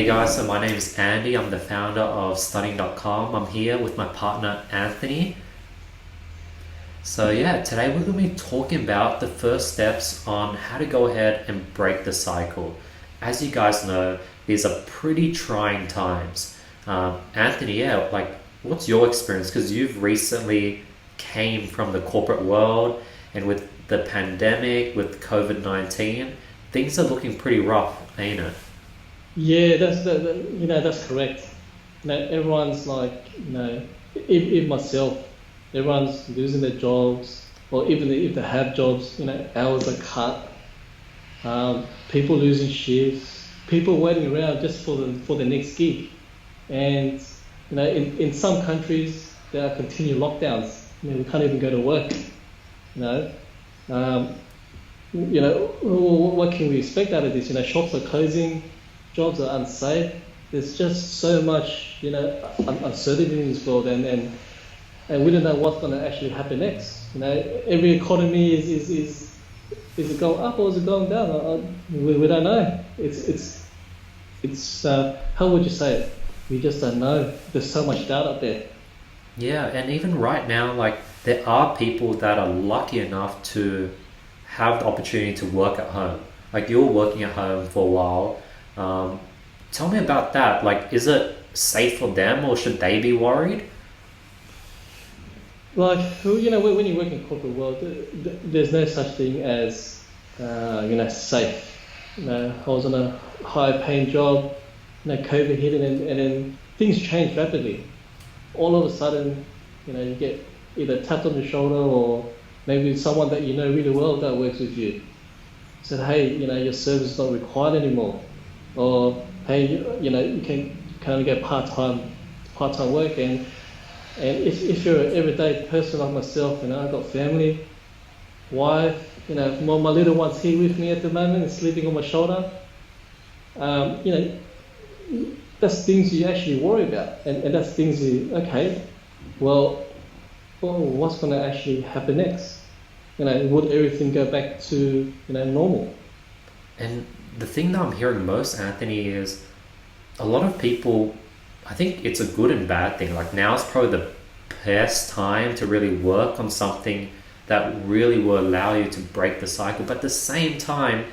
Hey guys, so my name is Andy. I'm the founder of studying.com. I'm here with my partner Anthony. So yeah, today we're going to be talking about the first steps on how to go ahead and break the cycle. As you guys know, these are pretty trying times. Anthony, yeah, like what's your experience? Because you've recently came from the corporate world, and with the pandemic, with COVID-19, things are looking pretty rough, ain't it? Yeah, that's correct. Everyone's like, even myself, everyone's losing their jobs, or even if they have jobs, hours are cut. People losing shifts, people waiting around just for the next gig, and in some countries there are continued lockdowns. We can't even go to work. You know, um, what can we expect out of this? Shops are closing, jobs are unsafe. There's just so much, uncertainty in this world, and we don't know what's going to actually happen next. Every economy is it going up or is it going down? We don't know. It's how would you say it? We just don't know. There's so much doubt up there. Yeah, and even right now, like there are people that are lucky enough to have the opportunity to work at home. Like you're working at home for a while. Tell me about that. Like, is it safe for them, or should they be worried? Like, when you work in corporate world, there's no such thing as safe. I was on a high-paying job. COVID hit, and then things change rapidly. All of a sudden, you get either tapped on the shoulder, or maybe someone that you know really well that works with you said, "Hey, your service is not required anymore," or "Hey, you can only get part-time work." And if you're an everyday person like myself, I've got family, wife, my little one's here with me at the moment and sleeping on my shoulder. Um, you know, that's things you actually worry about, and that's things okay, well, what's going to actually happen next? Would everything go back to normal? And the thing that I'm hearing most, Anthony, is a lot of people, I think it's a good and bad thing. Like now is probably the best time to really work on something that really will allow you to break the cycle. But at the same time,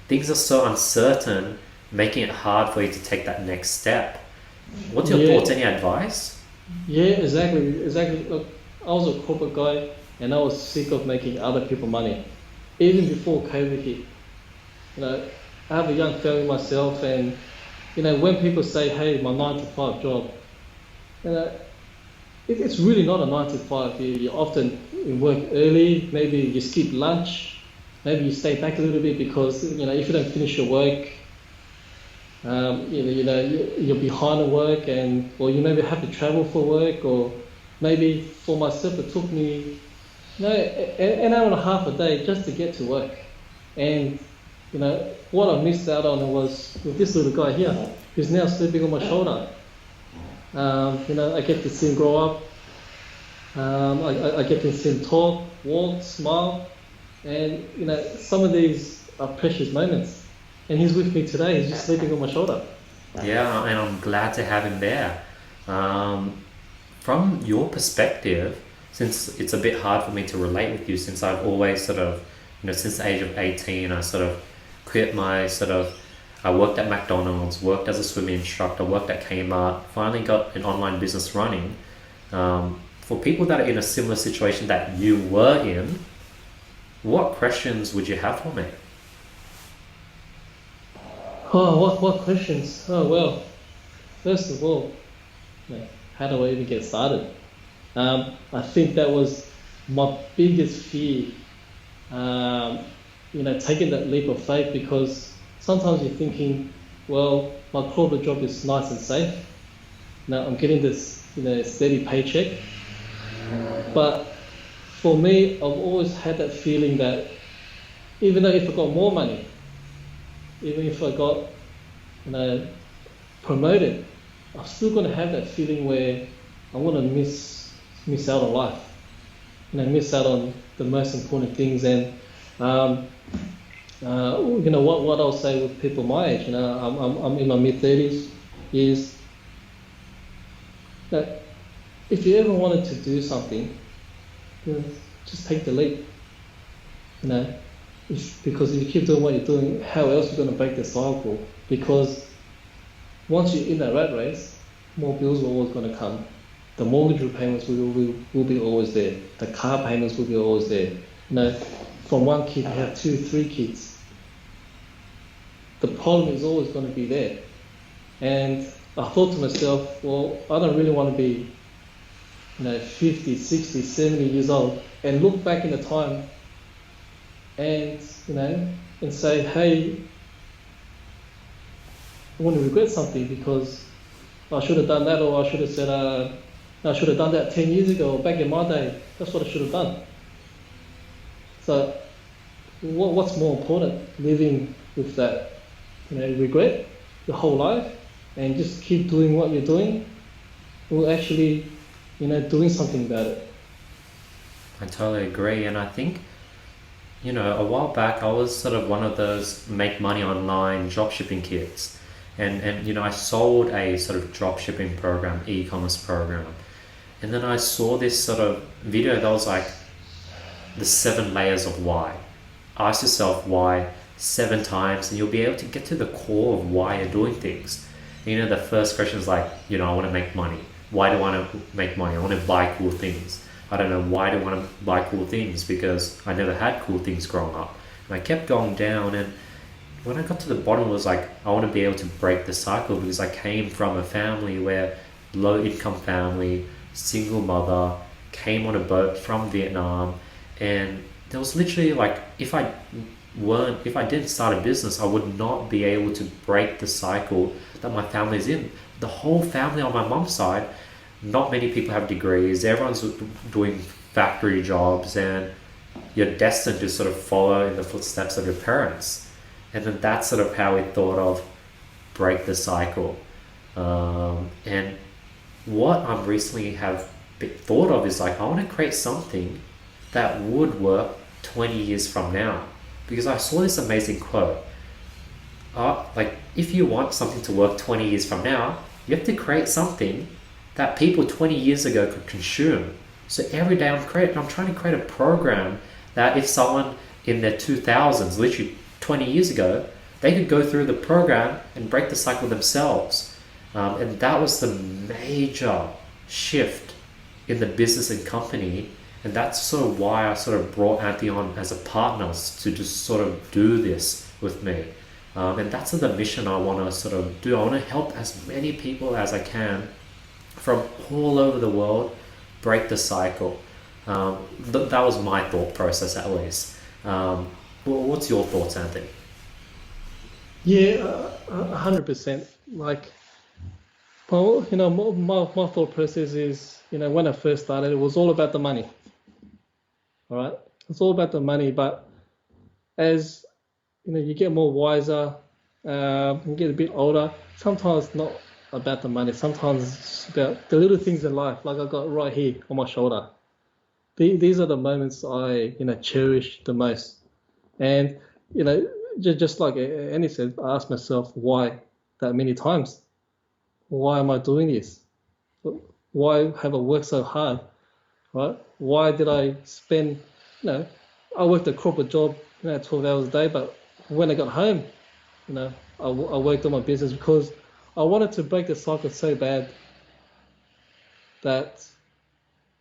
things are so uncertain, making it hard for you to take that next step. What's your Yeah, thoughts? Any advice? yeah, exactly. Look, I was a corporate guy, and I was sick of making other people money, even before COVID hit. You know, I have a young family myself, and when people say, "Hey, my 9 to 5 job," you know, it's really not a 9 to 5. You often you work early, maybe you skip lunch, maybe you stay back a little bit because if you don't finish your work, you're behind on work, or you maybe have to travel for work, or maybe for myself it took me an hour and a half a day just to get to work. And what I missed out on was with this little guy here who's now sleeping on my shoulder. I get to see him grow up. I get to see him talk, walk, smile, and some of these are precious moments. And he's with me today. He's just sleeping on my shoulder. Yeah, and I'm glad to have him there. From your perspective, since it's a bit hard for me to relate with you, since I've always sort of, since the age of 18, I sort of quit my sort of, I worked at McDonald's, worked as a swimming instructor, worked at Kmart, finally got an online business running. For people that are in a similar situation that you were in, what questions would you have for me? Oh, what questions? Oh well, first of all, how do I even get started? I think that was my biggest fear. Taking that leap of faith, because sometimes you're thinking, well, my corporate job is nice and safe. Now I'm getting this, steady paycheck. But for me, I've always had that feeling that even though if I got more money, even if I got, promoted, I'm still going to have that feeling where I want to miss out on life. Miss out on the most important things. And what I'll say with people my age, I'm in my mid 30s. is that if you ever wanted to do something, just take the leap. Because if you keep doing what you're doing, how else are you going to break the cycle? Because once you're in that rat race, more bills are always going to come. The mortgage repayments will be always there. The car payments will be always there. From one kid, you have 2, 3 kids. The problem is always going to be there. And I thought to myself, well, I don't really want to be 50, 60, 70 years old and look back in the time and and say, hey, I want to regret something because I should have done that, or I should have said, I should have done that 10 years ago, or back in my day. That's what I should have done. So what's more important, living with that regret your whole life and just keep doing what you're doing, or actually doing something about it? I totally agree, and I think a while back I was sort of one of those make money online dropshipping kids, and I sold a sort of dropshipping program, e-commerce program, and then I saw this sort of video that was like the 7 layers of why. Ask yourself why 7 times and you'll be able to get to the core of why you're doing things. The first question is like, I want to make money. Why do I want to make money? I want to buy cool things. I don't know why do I want to buy cool things, because I never had cool things growing up. And I kept going down, and when I got to the bottom, it was like, I want to be able to break the cycle, because I came from a family where low income family, single mother, came on a boat from Vietnam, and there was literally like, if I didn't start a business, I would not be able to break the cycle that my family's in. The whole family on my mom's side, not many people have degrees. Everyone's doing factory jobs, and you're destined to sort of follow in the footsteps of your parents. And then that's sort of how we thought of break the cycle. And what I'm recently have thought of is like, I want to create something that would work 20 years from now. Because I saw this amazing quote. Like, if you want something to work 20 years from now, you have to create something that people 20 years ago could consume. So every day I'm trying to create a program that if someone in their 2000s, literally 20 years ago, they could go through the program and break the cycle themselves. And that was the major shift in the business and company. And that's sort of why I sort of brought Anthony on as a partner to just sort of do this with me. And that's the mission I want to sort of do. I want to help as many people as I can from all over the world break the cycle. That was my thought process, at least. What's your thoughts, Anthony? Yeah, 100%. Like, well, my thought process is, when I first started, it was all about the money. All right, it's all about the money. But as you get more wiser, you get a bit older. Sometimes it's not about the money. Sometimes it's about the little things in life, like I got right here on my shoulder. These are the moments I cherish the most. And just like Annie said, I ask myself why that many times. Why am I doing this? Why have I worked so hard? Right? Why did I spend? I worked a corporate job, 12 hours a day, but when I got home, I worked on my business because I wanted to break the cycle so bad that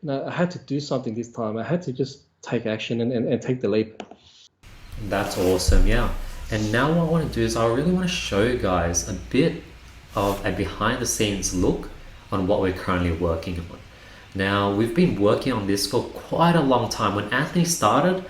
I had to do something this time. I had to just take action and take the leap. That's awesome, yeah. And now what I want to do is I really want to show you guys a bit of a behind the scenes look on what we're currently working on. Now, we've been working on this for quite a long time. When Anthony started,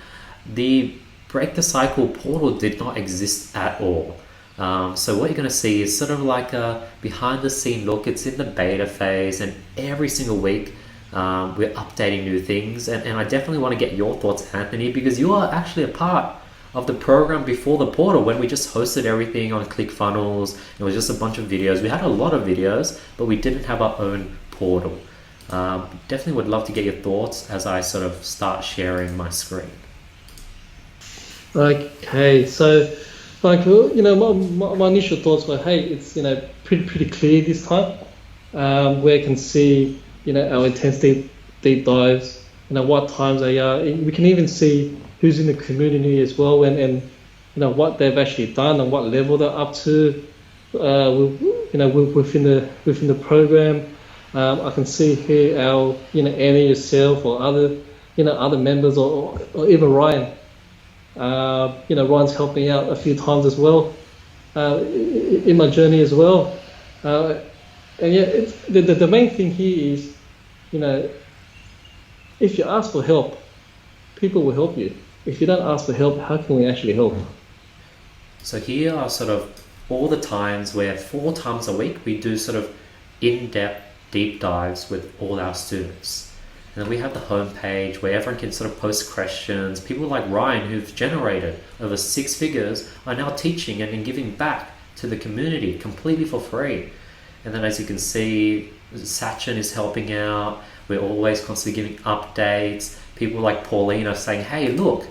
the Break the Cycle portal did not exist at all. So what you're going to see is sort of like a behind the scene look. It's in the beta phase, and every single week we're updating new things. And I definitely want to get your thoughts, Anthony, because you are actually a part of the program before the portal, when we just hosted everything on ClickFunnels. It was just a bunch of videos. We had a lot of videos, but we didn't have our own portal. Definitely would love to get your thoughts as I sort of start sharing my screen. Okay, so Like, my initial thoughts were, hey, it's, pretty clear this time, where I can see, our intensity deep dives, what times they are. And we can even see who's in the community as well, and what they've actually done and what level they're up to, within the program. I can see here our, Annie, yourself, or other members, or even Ryan. Ryan's helped me out a few times as well, in my journey as well. And yeah, the main thing here is, you know, if you ask for help, people will help you. If you don't ask for help, how can we actually help? So here are sort of all the times where 4 times a week we do sort of in-depth deep dives with all our students. And then we have the homepage where everyone can sort of post questions. People like Ryan, who've generated over 6 figures, are now teaching and giving back to the community completely for free. And then as you can see, Sachin is helping out. We're always constantly giving updates. People like Pauline are saying, hey, look,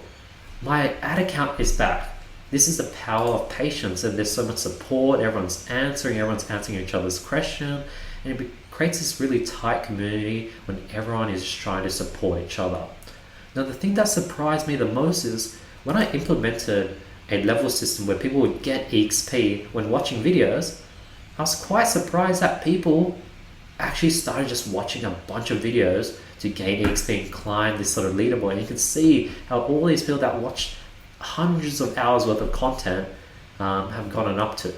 my ad account is back. This is the power of patience, and there's so much support. Everyone's answering each other's question, and it creates this really tight community when everyone is trying to support each other. Now, the thing that surprised me the most is when I implemented a level system where people would get EXP when watching videos, I was quite surprised that people actually started just watching a bunch of videos to gain EXP and climb this sort of leaderboard. And you can see how all these people that watched hundreds of hours worth of content have gotten up to.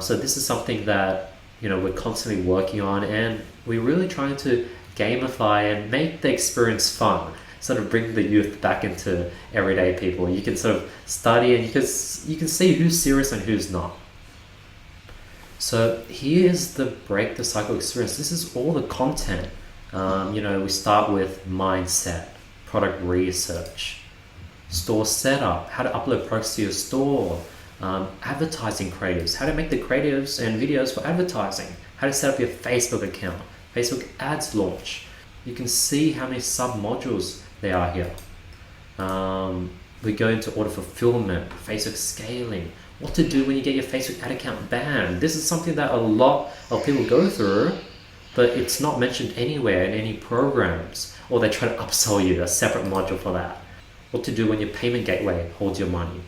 So this is something that we're constantly working on, and we're really trying to gamify and make the experience fun, sort of bring the youth back into everyday people. You can sort of study and you can see who's serious and who's not. So here's the Break the Cycle experience. This is all the content. We start with mindset, product research, store setup, how to upload products to your store, advertising creatives, how to make the creatives and videos for advertising, how to set up your Facebook account, Facebook ads launch. You can see how many sub-modules there are here. We go into order fulfillment, Facebook scaling, what to do when you get your Facebook ad account banned. This is something that a lot of people go through, but it's not mentioned anywhere in any programs, or they try to upsell you a separate module for that. What to do when your payment gateway holds your money.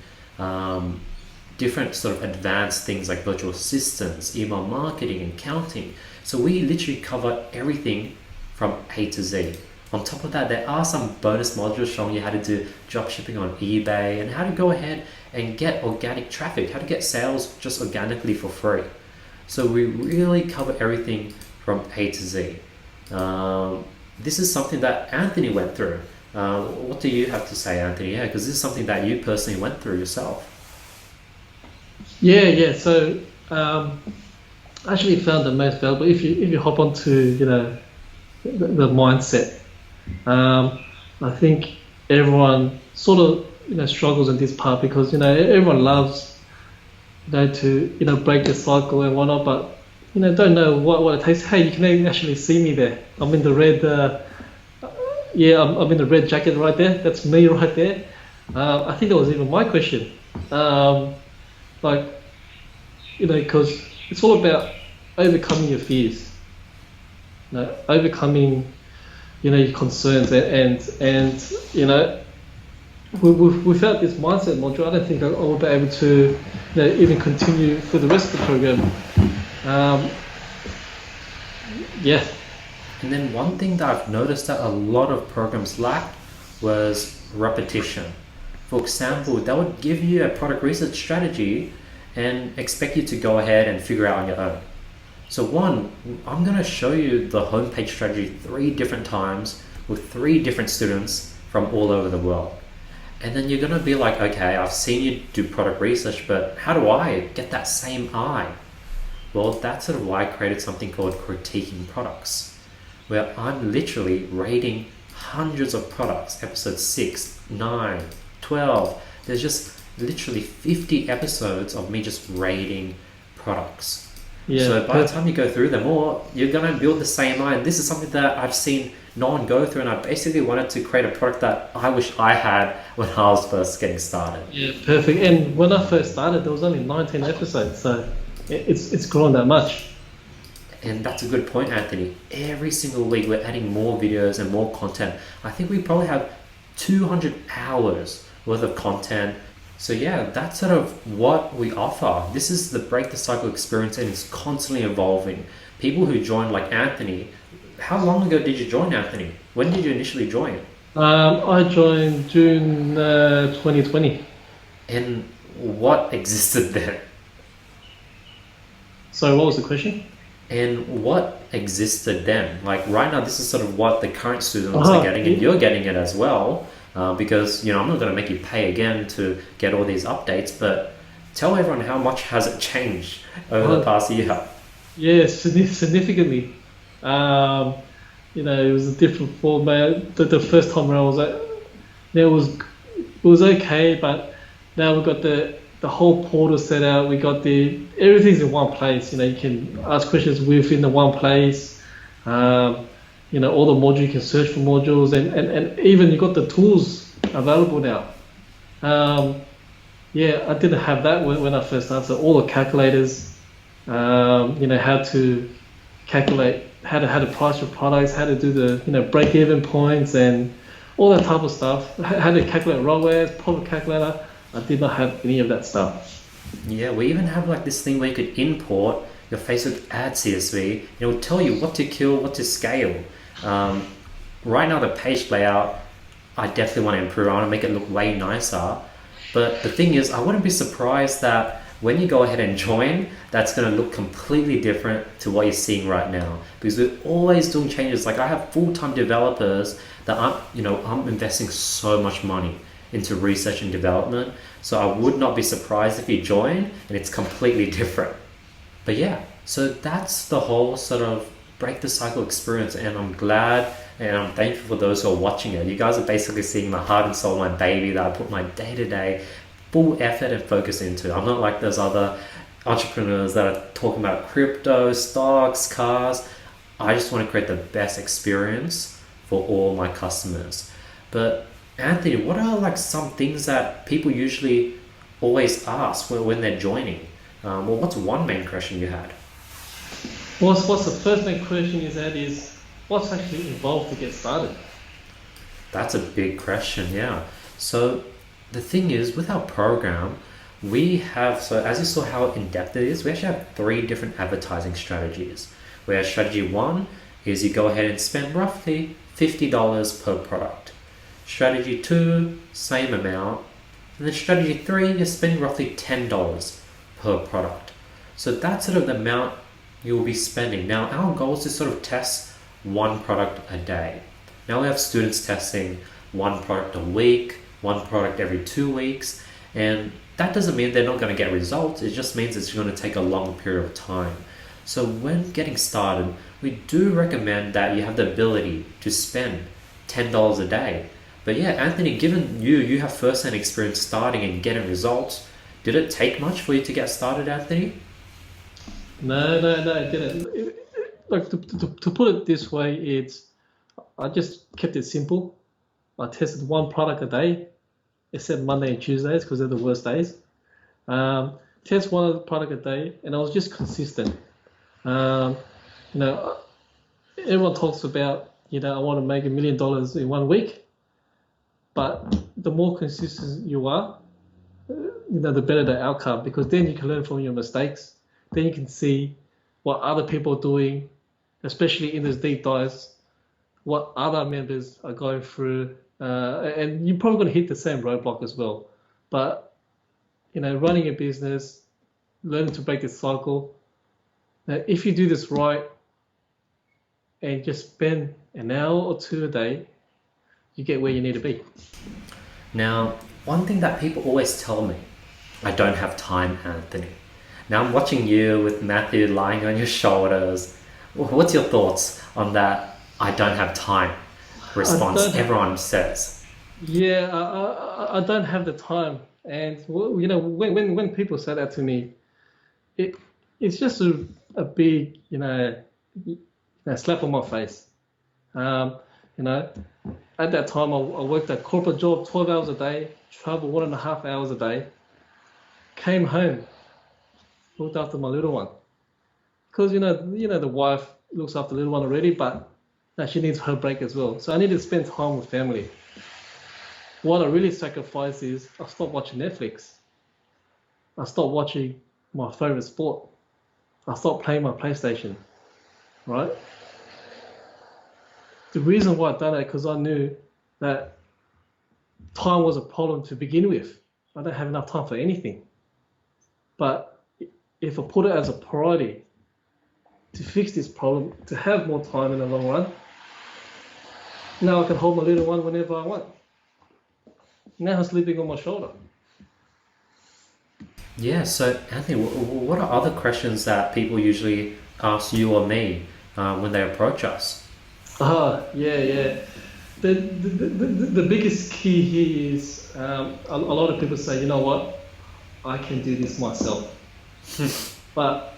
Different sort of advanced things like virtual assistants, email marketing, and counting. So we literally cover everything from A to Z. On top of that, there are some bonus modules showing you how to do drop shipping on eBay and how to go ahead and get organic traffic, how to get sales just organically for free. So we really cover everything from A to Z. This is something that Anthony went through. What do you have to say, Anthony? Yeah, because this is something that you personally went through yourself. Yeah. So I actually found the most valuable if you hop onto the mindset. I think everyone sort of struggles in this part because everyone loves to break the cycle and whatnot, but don't know what it takes. Hey, you can actually see me there. I'm in the red. I'm in the red jacket right there. That's me right there. I think that was even my question. Because it's all about overcoming your fears, overcoming, your concerns, and without this mindset module, I don't think I will be able to, even continue for the rest of the program. Yeah. And then one thing that I've noticed that a lot of programs lacked was repetition. For example, they would give you a product research strategy and expect you to go ahead and figure out on your own. So I'm going to show you the homepage strategy 3 different times with 3 different students from all over the world. And then you're going to be like, okay, I've seen you do product research, but how do I get that same eye? Well, that's sort of why I created something called critiquing products, where I'm literally rating hundreds of products, episode 6, 9, 12. There's just literally 50 episodes of me just rating products. Yeah, so by the time you go through them all, you're going to build the same eye. And this is something that I've seen no one go through, and I basically wanted to create a product that I wish I had when I was first getting started. Yeah, perfect. And when I first started, there was only 19 episodes, so it's grown that much. And that's a good point, Anthony. Every single week we're adding more videos and more content. I think we probably have 200 hours worth of content. So yeah, that's sort of what we offer. This is the Break the Cycle experience, and it's constantly evolving. People who join, like Anthony, how long ago did you join, Anthony? When did you initially join? I joined June 2020. And what existed then? So what was the question? And what existed then? Like right now, this is sort of what the current students Uh-huh. are getting, and you're getting it as well. Because I'm not going to make you pay again to get all these updates, but tell everyone how much has it changed over the Uh, past year. yeah, significantly. Um, it was a different format. The first time around was it was okay, but now we've got the whole portal set out. We got everything's in one place. You can ask questions within the one place. Um, all the modules, you can search for modules, and even you got the tools available now. Um, yeah, I didn't have that when I first started. So all the calculators, how to calculate, how to price your products, how to do the break even points, and all that type of stuff. How to calculate ROAS, profit calculator. I did not have any of that stuff. Yeah, we even have like this thing where you could import your Facebook ad CSV. It will tell you what to kill, what to scale. Um, right now, the page layout, I definitely want to improve. I want to make it look way nicer. But the thing is, I wouldn't be surprised that when you go ahead and join, that's going to look completely different to what you're seeing right now. Because we're always doing changes. Like I have full-time developers that I'm investing so much money into research and development. So I would not be surprised if you join and it's completely different. But yeah, so that's the whole sort of Break the Cycle experience, and I'm glad and I'm thankful for those who are watching it. You guys are basically seeing my heart and soul, my baby that I put my day-to-day full effort and focus into. I'm not like those other entrepreneurs that are talking about crypto, stocks, cars. I just want to create the best experience for all my customers. But Anthony, what are like some things that people usually always ask when they're joining? Well, what's one main question you had? What's the first main question is what's actually involved to get started? That's a big question, yeah. So the thing is, with our program, we have, so as you saw how in-depth it is, we actually have 3 different advertising strategies. Where strategy 1 is you go ahead and spend roughly $50 per product. Strategy 2, same amount. And then strategy 3, you're spending roughly $10 per product. So that's sort of the amount you'll be spending. Now, our goal is to sort of test one product a day. Now we have students testing one product a week, one product every 2 weeks, and that doesn't mean they're not going to get results. It just means it's going to take a long period of time. So when getting started, we do recommend that you have the ability to spend $10 a day. But yeah, Anthony, given you have first-hand experience starting and getting results, did it take much for you to get started, Anthony? No, it didn't. Like to put it this way, I just kept it simple. I tested one product a day, except Monday and Tuesdays because they're the worst days. Test one product a day, and I was just consistent. Um, you know, everyone talks about I want to make $1 million in 1 week, but the more consistent you are, the better the outcome, because then you can learn from your mistakes. Then you can see what other people are doing, especially in those deep dives, what other members are going through, and you're probably going to hit the same roadblock as well. But running a business, learning to break the cycle. Now, if you do this right and just spend an hour or 2 a day, you get where you need to be. Now, one thing that people always tell me, I don't have time, Anthony. Now I'm watching you with Matthew lying on your shoulders. What's your thoughts on that I don't have time response everyone says? Yeah, I don't have the time. And when people say that to me, it's just a big slap on my face. You know, at that time, I worked a corporate job, 12 hours a day, traveled 1.5 hours a day, came home, looked after my little one. Because the wife looks after the little one already, but now she needs her break as well. So I need to spend time with family. What I really sacrifice is I stopped watching Netflix. I stopped watching my favorite sport. I stopped playing my PlayStation, right? The reason why I done it because I knew that time was a problem to begin with. I don't have enough time for anything. But if I put it as a priority to fix this problem, to have more time in the long run, now I can hold my little one whenever I want. Now he's sleeping on my shoulder. Yeah, so Anthony, what are other questions that people usually ask you or me when they approach us? Yeah. The biggest key here is a lot of people say, you know what, I can do this myself. But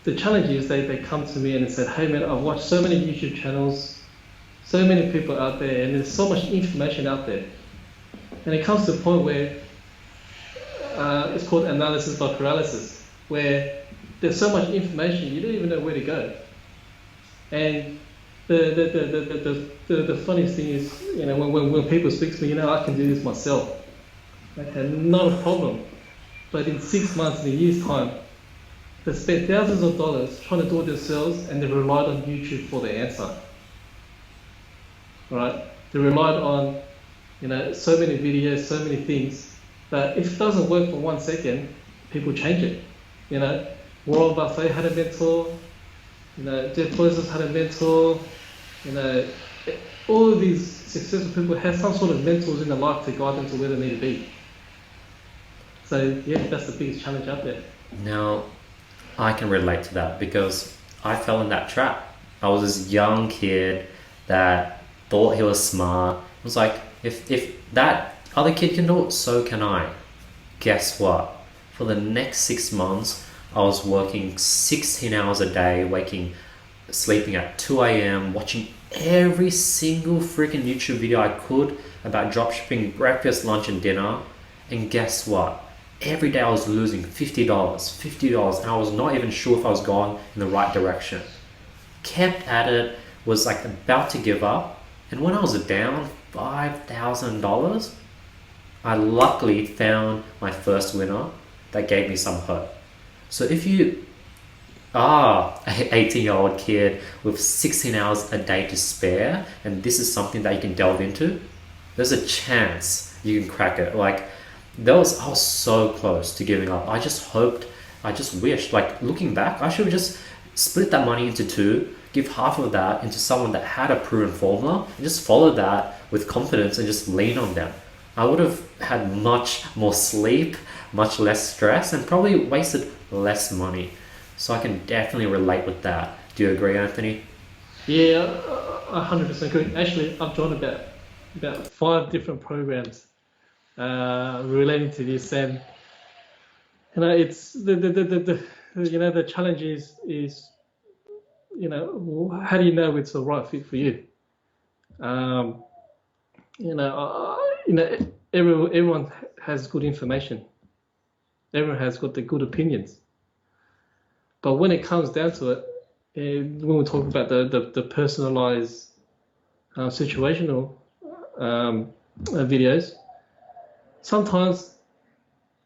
the challenge is they come to me and they said, hey man, I've watched so many YouTube channels, so many people out there, and there's so much information out there. And it comes to a point where it's called analysis by paralysis, where there's so much information you don't even know where to go. And the funniest thing is, when people speak to me, I can do this myself. Okay, not a problem. But in 6 months, in a year's time, they spent thousands of dollars trying to do it themselves, and they relied on YouTube for the answer. Right? They relied on, so many videos, so many things, that if it doesn't work for 1 second, people change it. Warren Buffett had a mentor. Jeff Bezos had a mentor. All of these successful people have some sort of mentors in their life to guide them to where they need to be. So yeah, that's the biggest challenge out there. Now, I can relate to that because I fell in that trap. I was this young kid that thought he was smart. It was like, if that other kid can do it, so can I. Guess what? For the next 6 months, I was working 16 hours a day, sleeping at 2 a.m., watching every single freaking YouTube video I could about dropshipping, breakfast, lunch, and dinner. And guess what? Every day I was losing $50, and I was not even sure if I was going in the right direction. Kept at it, was like about to give up, and when I was down $5,000, I luckily found my first winner that gave me some hope. So if you are an 18-year-old kid with 16 hours a day to spare, and this is something that you can delve into, there's a chance you can crack it. Like, I was so close to giving up. I just wished, like looking back, I should have just split that money into two, give half of that into someone that had a proven formula, and just follow that with confidence and just lean on them. I would have had much more sleep, much less stress, and probably wasted less money. So I can definitely relate with that. Do you agree, Anthony? Yeah, 100% agree. Actually, I've joined about 5 different programs relating to this, and it's the challenge is how do you know it's the right fit for you? Everyone has good information. Everyone has got the good opinions. But when it comes down to it, when we talk about the personalized situational videos, sometimes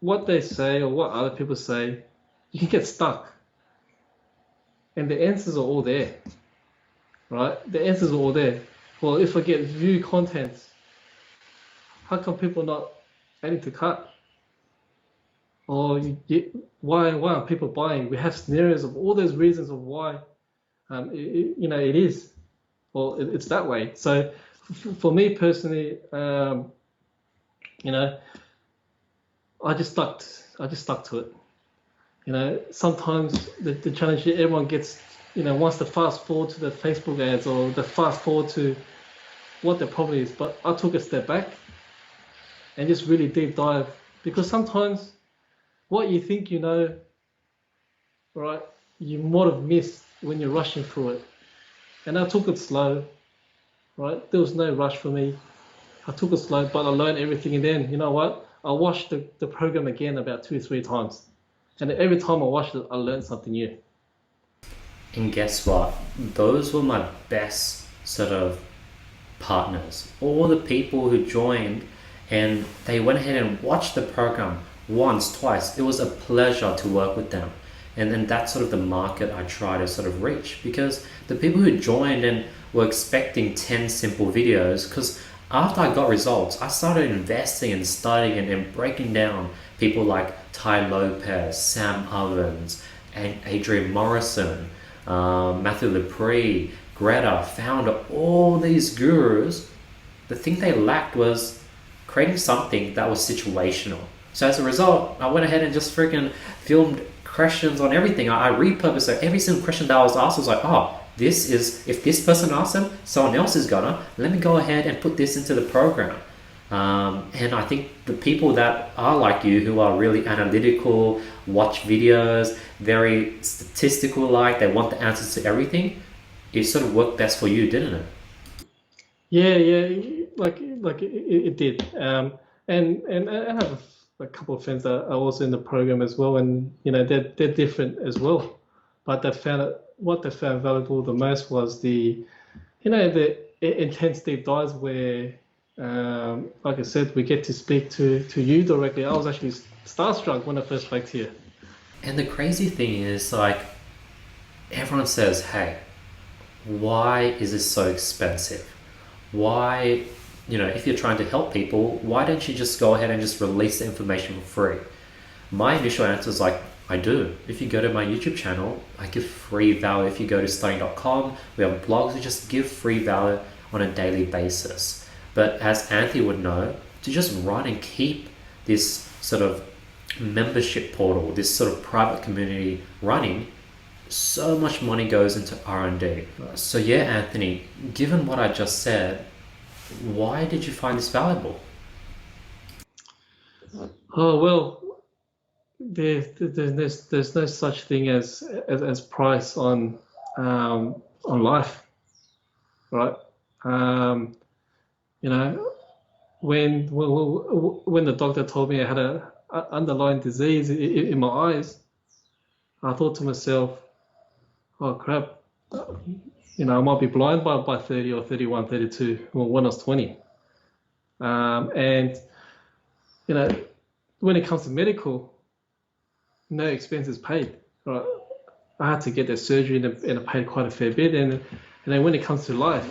what they say or what other people say, you can get stuck. And the answers are all there, right? The answers are all there. Well, if I get view contents, how come people not adding to cart? Or why aren't people buying? We have scenarios of all those reasons of why it is. Well, it's that way. So for me personally, I just stuck to it. Sometimes the challenge everyone gets, wants to fast forward to the Facebook ads or the fast forward to what the problem is. But I took a step back and just really deep dive, because sometimes what you think right, you might have missed when you're rushing through it. And I took it slow. right? There was no rush for me. I took it slow, but I learned everything. And then, you know what? I watched the program again about 2 or 3 times. And every time I watched it, I learned something new. And guess what? Those were my best sort of partners. All the people who joined and they went ahead and watched the program once, twice. It was a pleasure to work with them. And then that's sort of the market I try to sort of reach, because the people who joined and were expecting 10 simple videos, because after I got results, I started investing and studying and breaking down people like Ty Lopez, Sam Ovens, and Adrian Morrison, Matthew Lepre, Greta, founder, all these gurus. The thing they lacked was creating something that was situational. So as a result, I went ahead and just freaking filmed questions on everything. I repurposed, so every single question that I was asked was like, oh, this is, if this person asks them, someone else is gonna, let me go ahead and put this into the program. And I think the people that are like you, who are really analytical, watch videos, very statistical, like they want the answers to everything, it sort of worked best for you, didn't it? Yeah, yeah, like it did. And I have a couple of friends that are also in the program as well, and they're different as well. But they found what they found valuable the most was the intense deep dives where, like I said, we get to speak to you directly. I was actually starstruck when I first spoke to you. And the crazy thing is, like, everyone says, hey, why is this so expensive? Why, if you're trying to help people, why don't you just go ahead and just release the information for free? My initial answer is like, I do. If you go to my YouTube channel, I give free value. If you go to studying.com, we have blogs, we just give free value on a daily basis. But as Anthony would know, to just run and keep this sort of membership portal, this sort of private community running, so much money goes into R&D. So yeah, Anthony, given what I just said, why did you find this valuable? Oh well, there's no such thing as price on life, right? Um, you know, when the doctor told me I had a underlying disease in my eyes, I thought to myself, oh crap, I might be blind by 30 or 31, 32, well, when I was 20. And you know, when it comes to medical, no expenses paid, right? I had to get that surgery and I paid quite a fair bit. And then when it comes to life,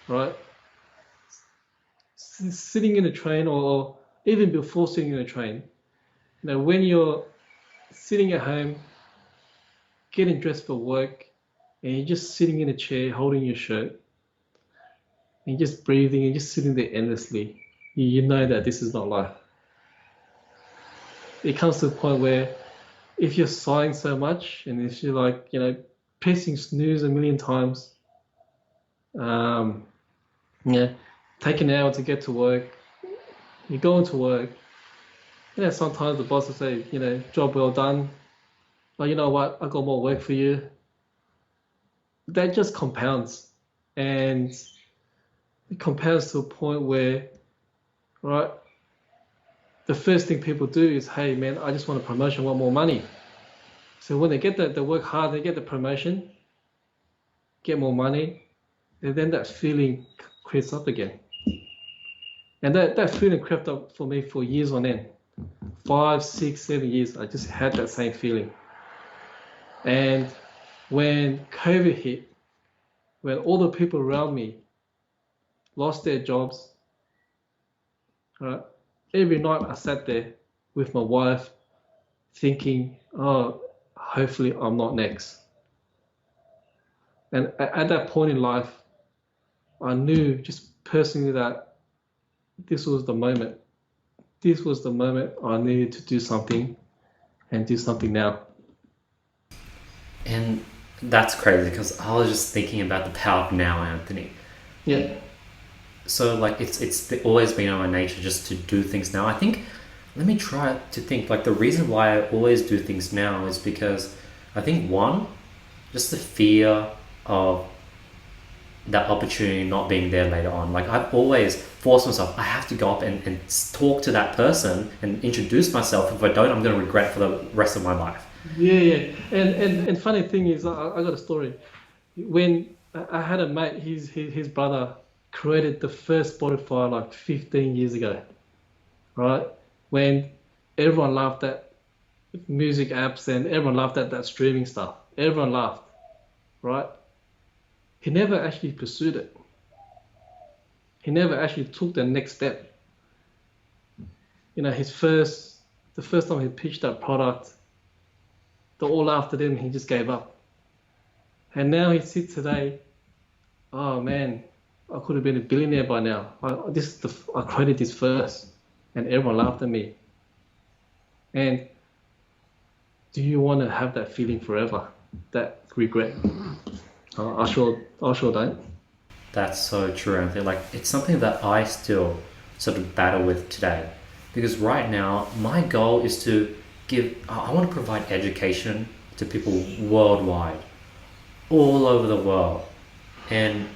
right, sitting in a train or even before sitting in a train, when you're sitting at home, getting dressed for work, and you're just sitting in a chair holding your shirt, and you're just breathing and just sitting there endlessly, you know that this is not life. It comes to a point where if you're sighing so much and if you're like, pressing snooze a million times, um, yeah, take an hour to get to work, you go into work, sometimes the boss will say, job well done, but you know what, I got more work for you. That just compounds, and it compounds to a point where, right, the first thing people do is, hey man, I just want a promotion, I want more money. So when they get that, they work hard, they get the promotion, get more money, and then that feeling creeps up again. And that feeling crept up for me for years on end. 5, 6, 7 years, I just had that same feeling. And when COVID hit, when all the people around me lost their jobs, right, every night I sat there with my wife thinking, oh, hopefully I'm not next. And at that point in life, I knew just personally that this was the moment. This was the moment I needed to do something and do something now. And that's crazy, because I was just thinking about the power of now, Anthony. Yeah. So like it's always been in my nature just to do things now. I think, let me try to think, like the reason why I always do things now is because I think, one, just the fear of that opportunity not being there later on. Like I've always forced myself, I have to go up and talk to that person and introduce myself. If I don't, I'm going to regret for the rest of my life. Yeah, yeah. And funny thing is, I got a story. When I had a mate, his brother created the first Spotify like 15 years ago, right? When everyone laughed at music apps and everyone laughed at that streaming stuff. Everyone laughed, right? He never actually pursued it. He never actually took the next step. You know, the first time he pitched that product, they all laughed at him. He just gave up. And now he sits today. Oh man, I could have been a billionaire by now. I created this first, and everyone laughed at me. And do you want to have that feeling forever? That regret? I sure don't. That's so true, Anthony. Like it's something that I still sort of battle with today, because right now my goal is to I want to provide education to people worldwide, all over the world, and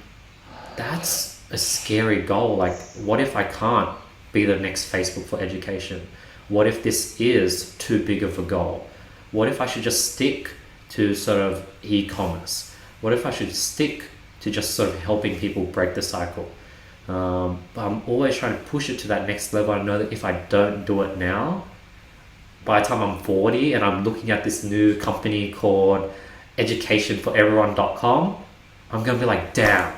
that's a scary goal. Like, what if I can't be the next Facebook for education? What if this is too big of a goal? What if I should just stick to sort of e-commerce? What if I should stick to just sort of helping people break the cycle? But I'm always trying to push it to that next level. I know that if I don't do it now, by the time I'm 40 and I'm looking at this new company called educationforeveryone.com, I'm going to be like, damn,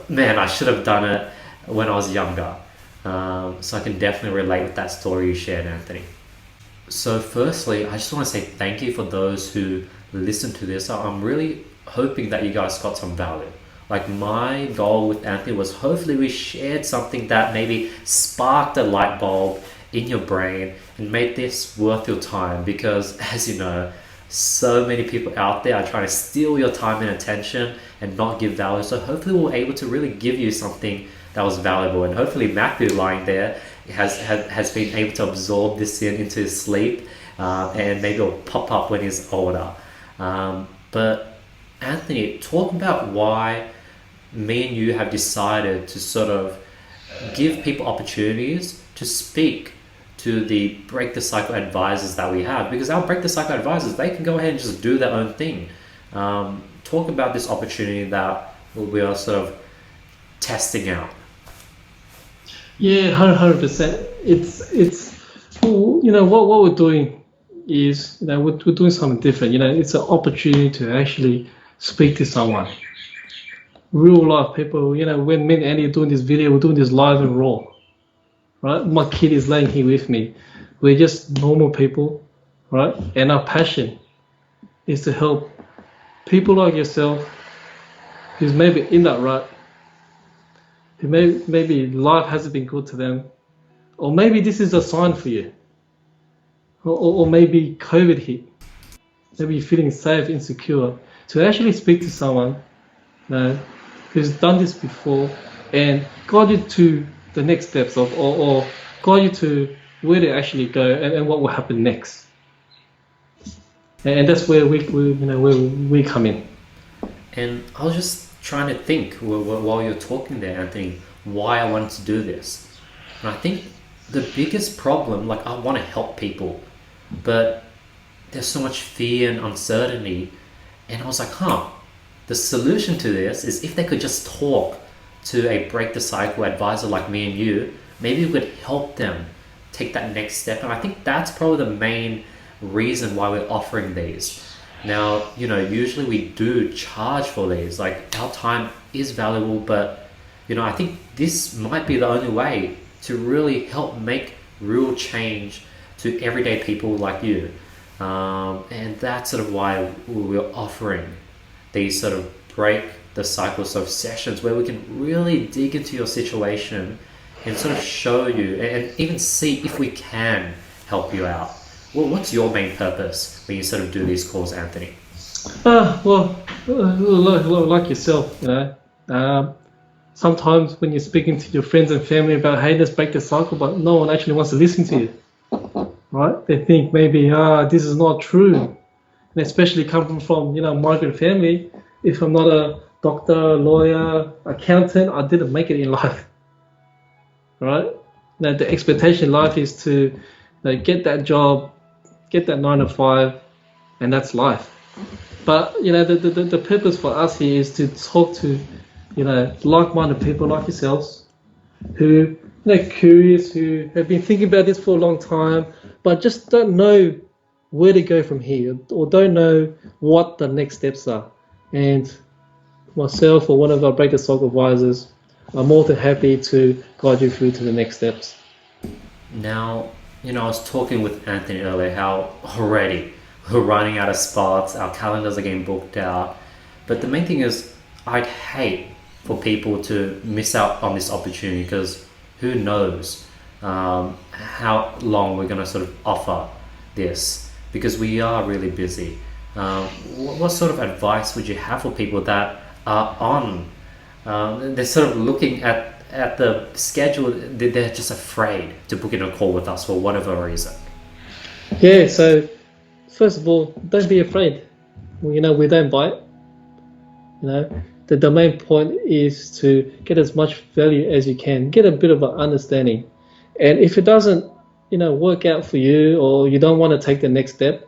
man, I should have done it when I was younger. So I can definitely relate with that story you shared, Anthony. So firstly, I just want to say thank you for those who listen to this. I'm really hoping that you guys got some value. Like my goal with Anthony was hopefully we shared something that maybe sparked a light bulb in your brain and made this worth your time, because as you know, so many people out there are trying to steal your time and attention and not give value. So hopefully we're able to really give you something that was valuable, and hopefully Matthew lying there has been able to absorb this into his sleep, and maybe it'll pop up when he's older. But Anthony, talk about why me and you have decided to sort of give people opportunities to speak to the Break the Cycle advisors that we have, because our Break the Cycle advisors, they can go ahead and just do their own thing. Talk about this opportunity that we are sort of testing out. Yeah, 100%. It's you know what we're doing is, you know, we're doing something different. You know, it's an opportunity to actually speak to someone, real life people. You know, when me and Andy are doing this video, we're doing this live and raw, right? My kid is laying here with me. We're just normal people, right? And our passion is to help people like yourself who's maybe in that rut, who maybe life hasn't been good to them, or maybe this is a sign for you, or maybe COVID hit, maybe you're feeling safe, insecure, to actually speak to someone, you know, who's done this before and guide you to the next steps or guide you to where to actually go and what will happen next. And that's where we come in. And I was just trying to think while you're talking there, Anthony, why I wanted to do this. And I think the biggest problem, like I want to help people, but there's so much fear and uncertainty. And I was like, the solution to this is if they could just talk to a Break the Cycle advisor like me and you, maybe we could help them take that next step. And I think that's probably the main reason why we're offering these. Now, you know, usually we do charge for these, like our time is valuable, but you know, I think this might be the only way to really help make real change to everyday people like you. And that's sort of why we're offering these sort of Break the Cycle of sessions where we can really dig into your situation and sort of show you and even see if we can help you out. Well, what's your main purpose when you sort of do these calls, Anthony? Like yourself, you know, sometimes when you're speaking to your friends and family about, hey, let's break the cycle, but no one actually wants to listen to you, right? They think maybe, this is not true. And especially coming from, you know, migrant family, if I'm not doctor, lawyer, accountant, I didn't make it in life, right? Now the expectation in life is to get that job, get that 9 to 5, and that's life. But the purpose for us here is to talk to like-minded people like yourselves who curious, who have been thinking about this for a long time, but just don't know where to go from here, or don't know what the next steps are. And myself or one of our Break the Cycle advisors are more than happy to guide you through to the next steps. Now, I was talking with Anthony earlier how already we're running out of spots, our calendars are getting booked out. But the main thing is, I'd hate for people to miss out on this opportunity, because who knows how long we're going to sort of offer this, because we are really busy. What sort of advice would you have for people that are on, they're sort of looking at the schedule, they're just afraid to book in a call with us for whatever reason? Yeah, so first of all, don't be afraid. We don't bite. The main point is to get as much value as you can, get a bit of an understanding. And if it doesn't, work out for you, or you don't want to take the next step,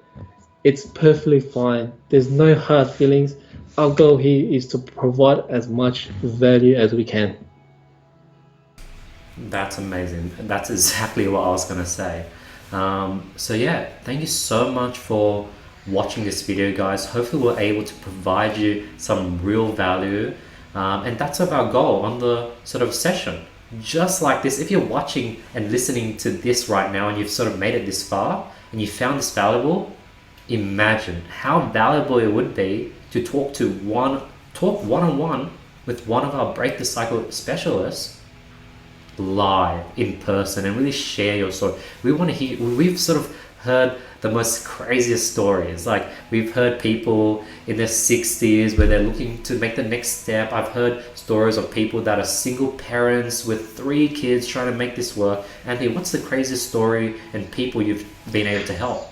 it's perfectly fine. There's no hard feelings. Our goal here is to provide as much value as we can. That's amazing. That's exactly what I was going to say. So yeah, thank you so much for watching this video, guys. Hopefully we're able to provide you some real value, and that's our goal on the sort of session. Just like this, if you're watching and listening to this right now and you've sort of made it this far and you found this valuable, imagine how valuable it would be to talk one-on-one with one of our Break the Cycle specialists live in person and really share your story. We want to hear. We've sort of heard the most craziest stories. Like, we've heard people in their 60s where they're looking to make the next step. I've heard stories of people that are single parents with 3 kids trying to make this work. Anthony, what's the craziest story and people you've been able to help?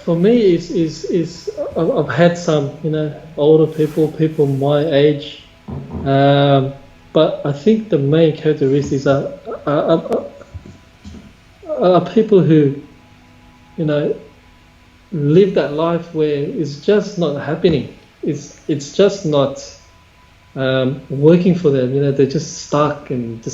For me, is I've had some older people my age, but I think the main characteristics are people who live that life where it's just not happening. It's just not working for them. They're just stuck, and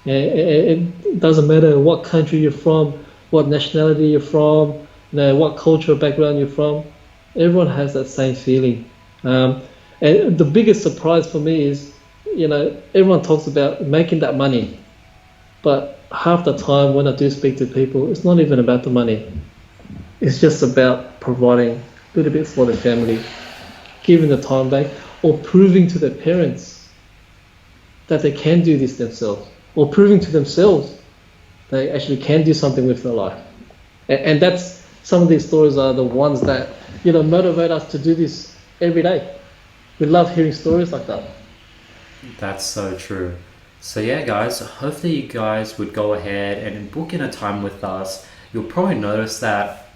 it doesn't matter what country you're from, what nationality you're from, what cultural background you're from. Everyone has that same feeling. And the biggest surprise for me is, everyone talks about making that money, but half the time when I do speak to people, it's not even about the money. It's just about providing a little bit for the family, giving the time back, or proving to their parents that they can do this themselves, or proving to themselves they actually can do something with their life. And that's, some of these stories are the ones that motivate us to do this every day. We love hearing stories like that. That's so true. So yeah, guys, hopefully you guys would go ahead and book in a time with us. You'll probably notice that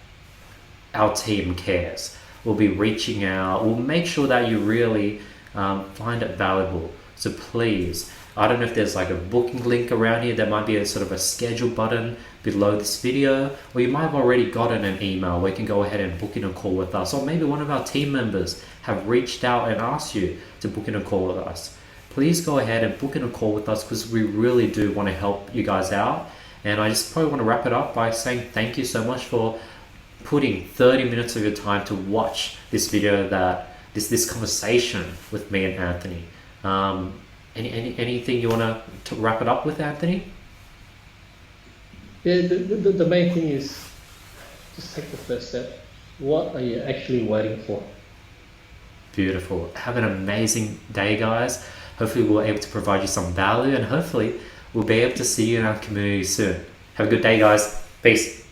our team cares. We'll be reaching out. We'll make sure that you really find it valuable. So please, I don't know if there's like a booking link around here. There might be a sort of a schedule button below this video, or you might have already gotten an email where you can go ahead and book in a call with us, or maybe one of our team members have reached out and asked you to book in a call with us. Please go ahead and book in a call with us, because we really do want to help you guys out. And I just probably want to wrap it up by saying thank you so much for putting 30 minutes of your time to watch this video, this conversation with me and Anthony. Anything you want to wrap it up with, Anthony? Yeah, the main thing is just take the first step. What are you actually waiting for? Beautiful. Have an amazing day, guys. Hopefully we're able to provide you some value, and hopefully we'll be able to see you in our community soon. Have a good day, guys. Peace.